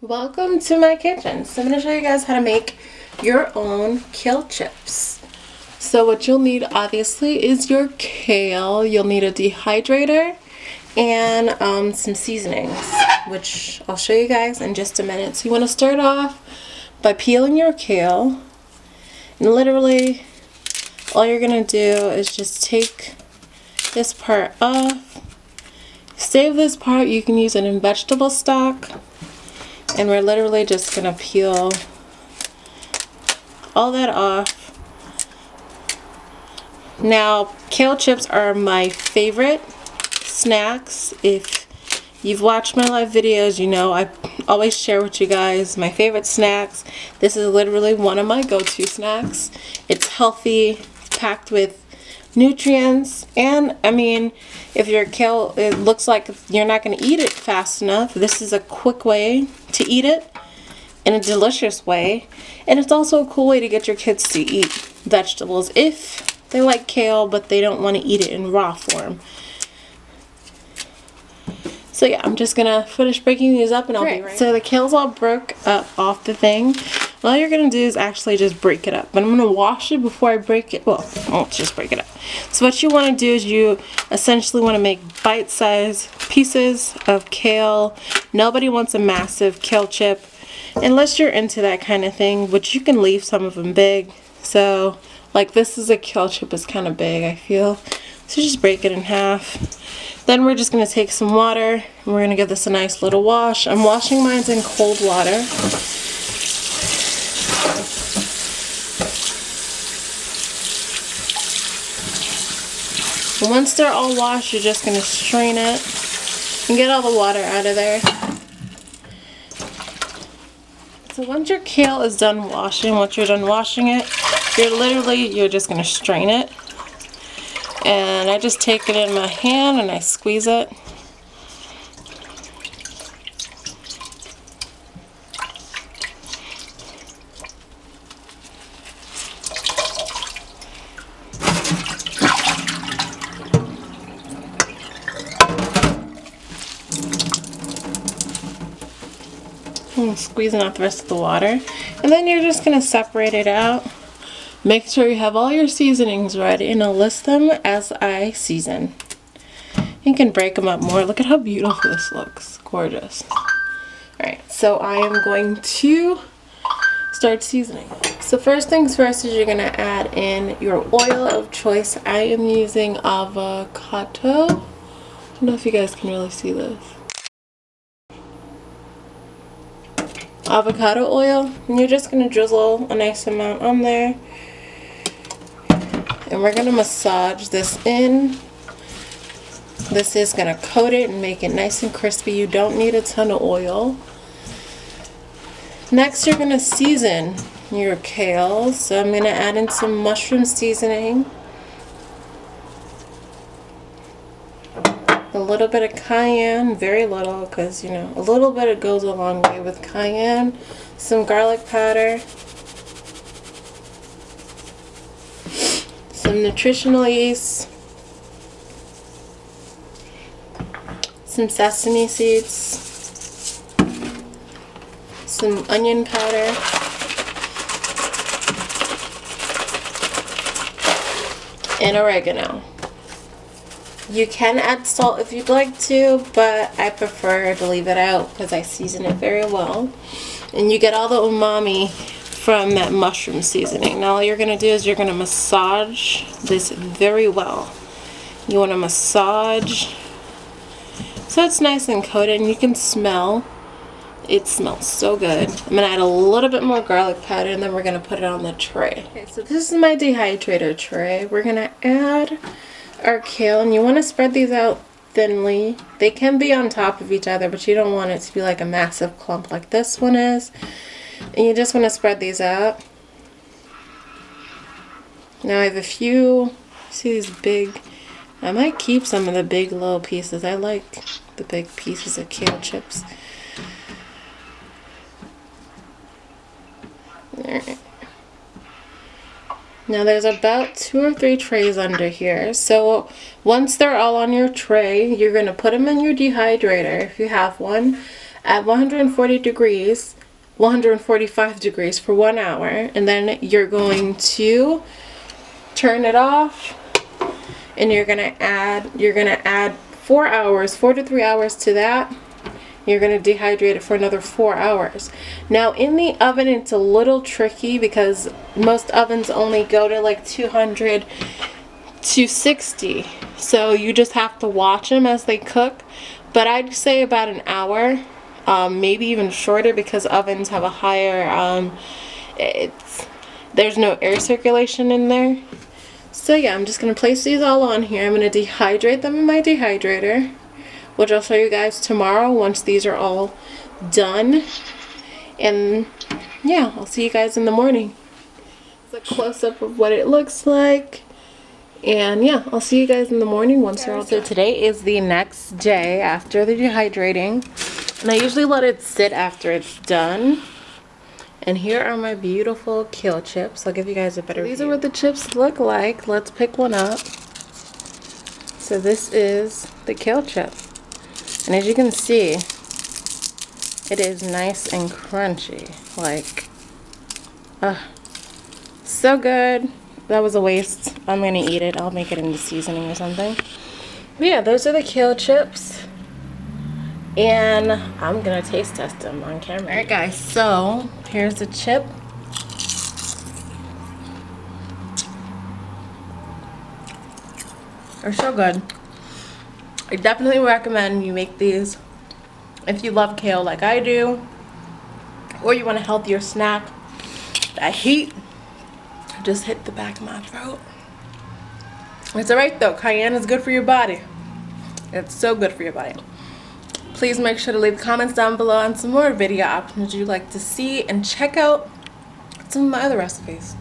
Welcome to my kitchen. So I'm going to show you guys how to make your own kale chips. So what you'll need obviously is your kale. You'll need a dehydrator and some seasonings, which I'll show you guys in just a minute. So you want to start off by peeling your kale, and literally all you're going to do is just take this part off. Save this part. You can use it in vegetable stock. And we're literally just going to peel all that off. Now, kale chips are my favorite snacks. If you've watched my live videos, you know I always share with you guys my favorite snacks. This is literally one of my go-to snacks. It's healthy, packed with nutrients, and I mean, if your kale, it looks like you're not going to eat it fast enough, this is a quick way to eat it in a delicious way. And it's also a cool way to get your kids to eat vegetables if they like kale but they don't want to eat it in raw form. So yeah, I'm just gonna finish breaking these up and I'll be right. So the kale's all broke up off the thing. All you're gonna do is actually just break it up. But I'm gonna wash it before I break it. Well, I'll just break it up. So what you wanna do is you essentially wanna make bite-sized pieces of kale. Nobody wants a massive kale chip unless you're into that kind of thing, which you can leave some of them big. So like this is a kale chip, is kind of big, I feel. So just break it in half. Then we're just going to take some water and we're going to give this a nice little wash. I'm washing mine in cold water. And once they're all washed, you're just going to strain it and get all the water out of there. So once your kale is done washing, once you're done washing it, you're just going to strain it. And I just take it in my hand and I squeeze it. And squeezing out the rest of the water. And then you're just going to separate it out. Make sure you have all your seasonings ready, and I'll list them as I season. You can break them up more. Look at how beautiful this looks. Gorgeous. Alright, so I am going to start seasoning. So first things first is you're going to add in your oil of choice. I am using avocado. I don't know if you guys can really see this. Avocado oil. And you're just going to drizzle a nice amount on there. And we're going to massage this in. This is going to coat it and make it nice and crispy. You don't need a ton of oil. Next, you're going to season your kale. So I'm going to add in some mushroom seasoning. A little bit of cayenne, very little, because you know, a little bit it goes a long way with cayenne. Some garlic powder. Some nutritional yeast, some sesame seeds, some onion powder, and oregano. You can add salt if you'd like to, but I prefer to leave it out because I season it very well. And you get all the umami from that mushroom seasoning. Now all you're going to do is you're going to massage this very well. You want to massage so it's nice and coated, and you can smell. It smells so good. I'm going to add a little bit more garlic powder, and then we're going to put it on the tray. Okay, so this is my dehydrator tray. We're going to add our kale, and you want to spread these out thinly. They can be on top of each other, but you don't want it to be like a massive clump like this one is. And you just want to spread these out. Now I have a few, see these big, I might keep some of the big little pieces. I like the big pieces of kale chips. Alright. Now there's about 2 or 3 trays under here. So once they're all on your tray, you're going to put them in your dehydrator if you have one. at 140 degrees, 145 degrees for 1 hour, and then you're going to turn it off, and you're gonna add 4 hours, 4 to 3 hours to that. You're gonna dehydrate it for another 4 hours. Now in the oven, it's a little tricky because most ovens only go to like 200, 260. So you just have to watch them as they cook. But I'd say about an hour, maybe even shorter, because ovens have a higher, there's no air circulation in there. So yeah, I'm just going to place these all on here. I'm going to dehydrate them in my dehydrator, which I'll show you guys tomorrow once these are all done. And yeah, I'll see you guys in the morning. It's a close-up of what it looks like. And yeah, I'll see you guys in the morning once they're all done. So today is the next day after the dehydrating. And I usually let it sit after it's done. And here are my beautiful kale chips. I'll give you guys a better view. These are what the chips look like. Let's pick one up. So this is the kale chip. And as you can see, it is nice and crunchy. Like, so good. That was a waste. I'm gonna eat it. I'll make it into seasoning or something. But yeah, those are the kale chips. And I'm gonna taste test them on camera. Alright guys, so here's the chip. They're so good. I definitely recommend you make these if you love kale like I do, or you want a healthier snack. That heat just hit the back of my throat. It's alright though, cayenne is good for your body. It's so good for your body. Please make sure to leave comments down below on some more video options you'd like to see, and check out some of my other recipes.